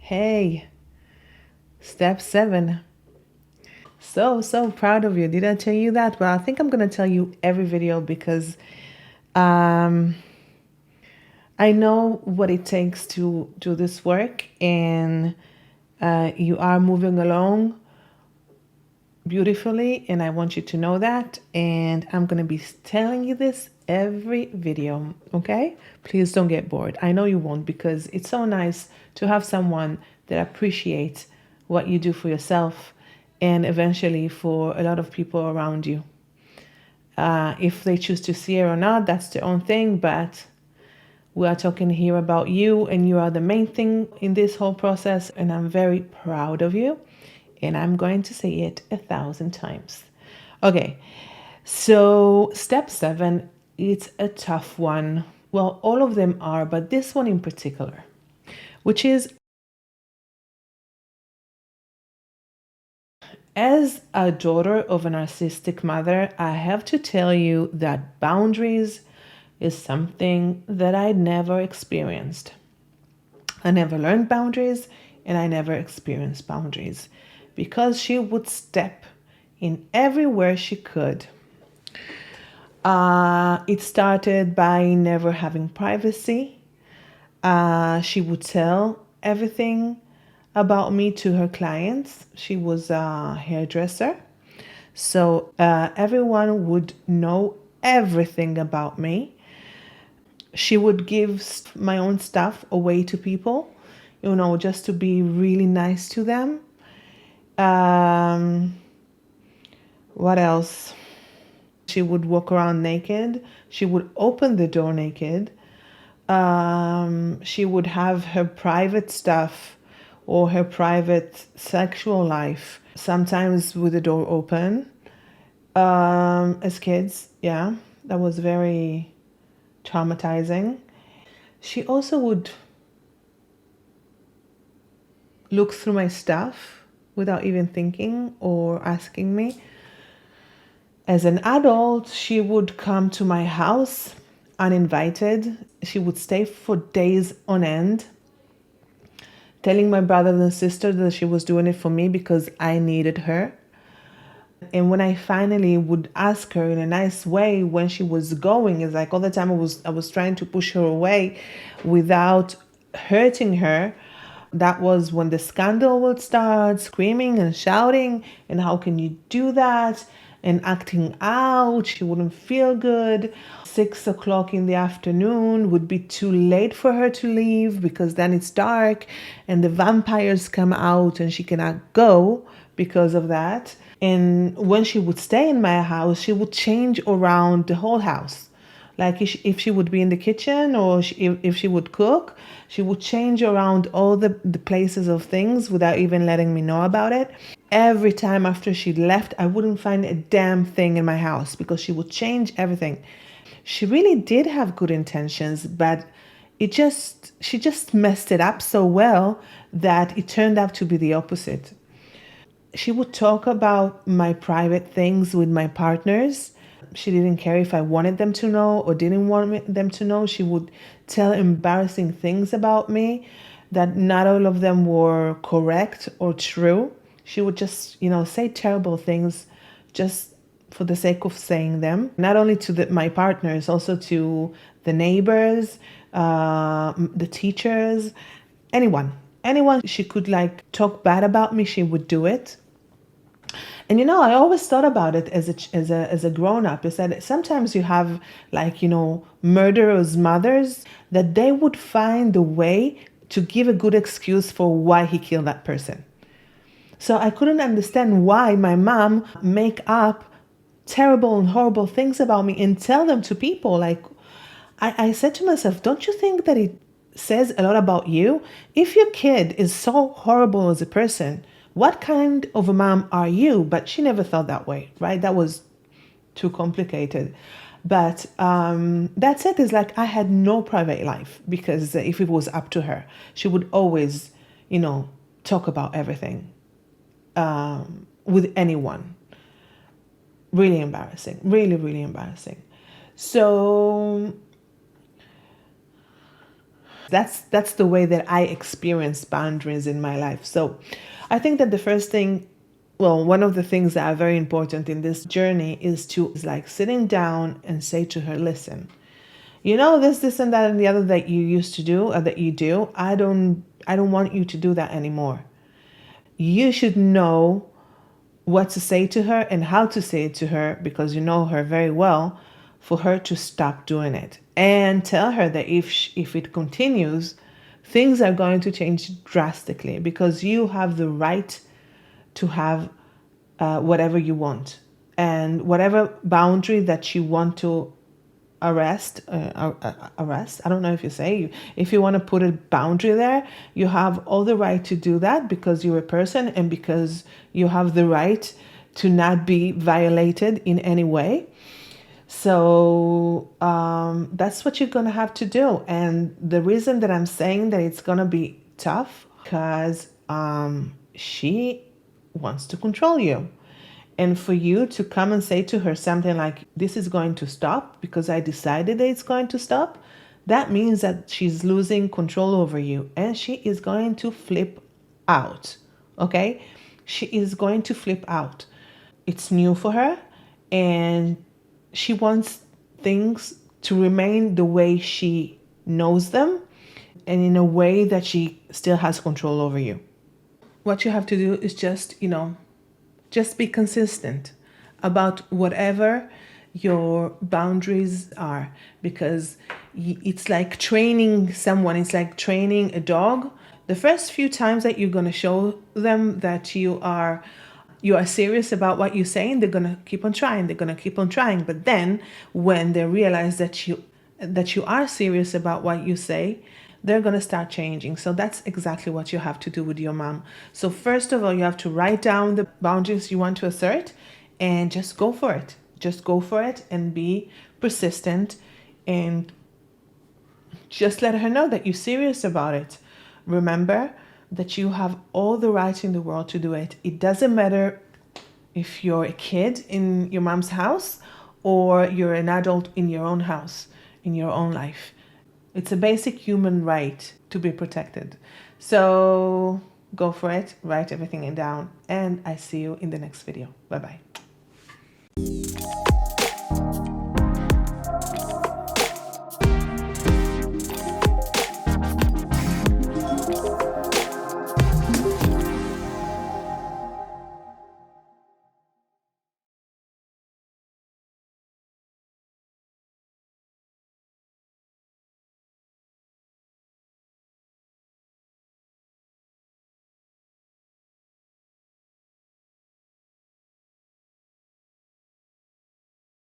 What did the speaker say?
Hey, step 7. So proud of you. Did I tell you that? Well, I think I'm going to tell you every video because um, I know what it takes to do this work, and you are moving along beautifully, and I want you to know that. And I'm going to be telling you this every video, okay? Please don't get bored. I know you won't, because it's so nice to have someone that appreciates what you do for yourself and eventually for a lot of people around you. If they choose to see it or not, that's their own thing, but we are talking here about you, and you are the main thing in this whole process, and I'm very proud of you, and I'm going to say it 1,000 times. Okay, so step 7, it's a tough one. Well, all of them are, but this one in particular, which is, as a daughter of a narcissistic mother, I have to tell you that boundaries is something that I never experienced. I never learned boundaries, and I never experienced boundaries because she would step in everywhere she could. It started by never having privacy. She would tell everything about me to her clients. She was a hairdresser. So everyone would know everything about me. She would give my own stuff away to people, just to be really nice to them. Um, what else? She would walk around naked. She would open the door naked. She would have her private stuff or her private sexual life, sometimes with the door open. As kids, yeah, that was very traumatizing. She also would look through my stuff without even thinking or asking me. As an adult, she would come to my house uninvited. She would stay for days on end, telling my brothers and sisters that she was doing it for me because I needed her. And when I finally would ask her in a nice way when she was going, it's like all the time I was trying to push her away without hurting her. That was when the scandal would start, screaming and shouting, and how can you do that? And acting out. She wouldn't feel good. 6 o'clock in the afternoon would be too late for her to leave because then it's dark and the vampires come out and she cannot go because of that. And when she would stay in my house, she would change around the whole house. Like if she would be in the kitchen or if she would cook, she would change around all the places of things without even letting me know about it. Every time after she left, I wouldn't find a damn thing in my house because she would change everything. She really did have good intentions, but she just messed it up so well that it turned out to be the opposite. She would talk about my private things with my partners. She didn't care if I wanted them to know or didn't want them to know. She would tell embarrassing things about me that not all of them were correct or true. She would just, say terrible things just for the sake of saying them, not only to my partners, also to the neighbors, the teachers, anyone. Anyone she could talk bad about me, she would do it. And I always thought about it as a grown up, is that sometimes you have murderers' mothers, that they would find a way to give a good excuse for why he killed that person. So I couldn't understand why my mom make up terrible and horrible things about me and tell them to people. I said to myself, don't you think that it says a lot about you? If your kid is so horrible as a person, what kind of a mom are you? But she never felt that way, right? That was too complicated. But that's it. Is I had no private life because if it was up to her, she would always, talk about everything with anyone. Really embarrassing. Really, really embarrassing. So That's the way that I experience boundaries in my life. So I think that the first thing, well, one of the things that are very important in this journey is like sitting down and say to her, listen, you know, this and that and the other that you used to do or that you do, I don't want you to do that anymore. You should know what to say to her and how to say it to her, because you know her very well, for her to stop doing it. And tell her that if it continues, things are going to change drastically, because you have the right to have whatever you want, and whatever boundary that you want to arrest, I don't know if you say, if you want to put a boundary there, you have all the right to do that, because you're a person and because you have the right to not be violated in any way. So that's what you're going to have to do. And the reason that I'm saying that it's going to be tough, because she wants to control you. And for you to come and say to her something like, this is going to stop because I decided that it's going to stop, that means that she's losing control over you, and she is going to flip out. Okay? She is going to flip out. It's new for her, and she wants things to remain the way she knows them, and in a way that she still has control over you. What you have to do is just be consistent about whatever your boundaries are, because it's like training someone. It's like training a dog. The first few times that you're going to show them that you are serious about what you're saying, they're going to keep on trying. They're going to keep on trying. But then when they realize that you are serious about what you say, they're going to start changing. So that's exactly what you have to do with your mom. So first of all, you have to write down the boundaries you want to assert, and just go for it. Just go for it and be persistent, and just let her know that you're serious about it. Remember that you have all the right in the world to do it. It doesn't matter if you're a kid in your mom's house or you're an adult in your own house, in your own life. It's a basic human right to be protected. So go for it, write everything down, and I see you in the next video. Bye-bye.